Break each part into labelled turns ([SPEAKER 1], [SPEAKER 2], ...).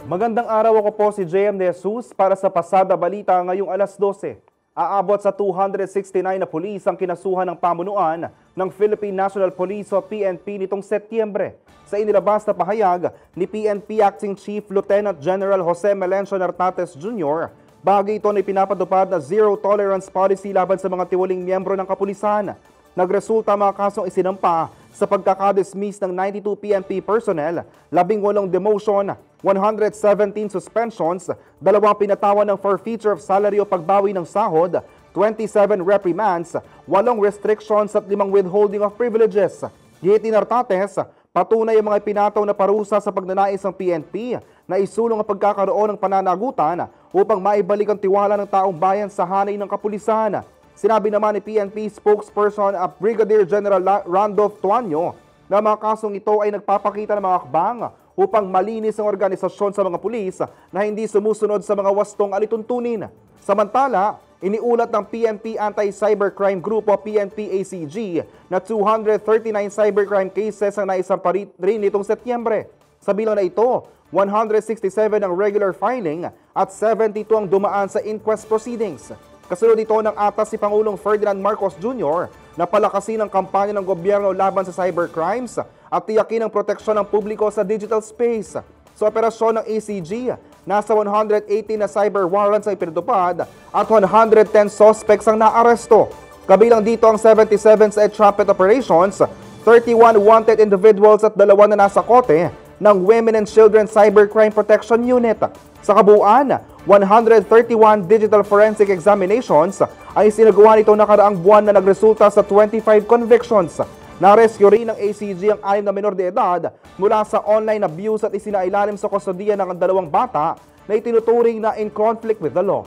[SPEAKER 1] Magandang araw, ako po si JM De Jesus para sa Pasada Balita ngayong alas 12. Aabot sa 269 na pulis ang kinasuhan ng pamunuan ng Philippine National Police o PNP nitong Setyembre. Sa inilabas na pahayag ni PNP Acting Chief Lieutenant General Jose Melencio Nartates Jr., bahagi ito na ipinapatupad na zero tolerance policy laban sa mga tiwaling miyembro ng kapulisan. Nagresulta mga kasong isinampa sa pagkakadismiss ng 92 PNP personnel, 18 demotion, 117 suspensions, 2 pinatawan ng forfeiture of salary o pagbawi ng sahod, 27 reprimands, 8 restrictions at 5 withholding of privileges. Git ni Nartates, patunay ang mga pinataw na parusa sa pagnanais ng PNP na isulong ang pagkakaroon ng pananagutan upang maibalik ang tiwala ng taong bayan sa hanay ng kapulisan. Sinabi naman ni PNP spokesperson Brigadier General Randolph Tuanyo na mga kasong ito ay nagpapakita ng mga akbang upang malinis ang organisasyon sa mga pulis na hindi sumusunod sa mga wastong alituntunin. Samantala, iniulat ng PNP Anti-Cybercrime Group o PNP-ACG na 239 cybercrime cases ang naisampa rin nitong Setyembre. Sa bilang na ito, 167 ang regular filing at 72 ang dumaan sa inquest proceedings. Kasunod ito ng atas si Pangulong Ferdinand Marcos Jr. na palakasin ang kampanya ng gobyerno laban sa cybercrimes at tiyakin ang proteksyon ng publiko sa digital space. Sa operasyon ng ACG, nasa 118 na cyber warrants ay pinatupad at 110 suspects ang naaresto. Kabilang dito ang 77 sa trumpet operations, 31 wanted individuals at 2 na nasa kote ng Women and Children Cybercrime Protection Unit. Sa kabuuan, 131 digital forensic examinations ay sinagawa nito nakaraang buwan na nagresulta sa 25 convictions. Narescue rin ng ACG ang 6 na menor de edad mula sa online abuse at isinailalim sa kustodiya ng 2 bata na itinuturing na in conflict with the law.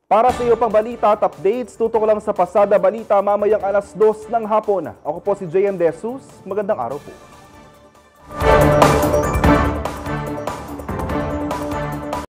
[SPEAKER 1] Para sa iyo pang balita at updates, tutok lang sa Pasada Balita mamayang alas 2 ng hapon. Ako po si JM De Jesus. Magandang araw po.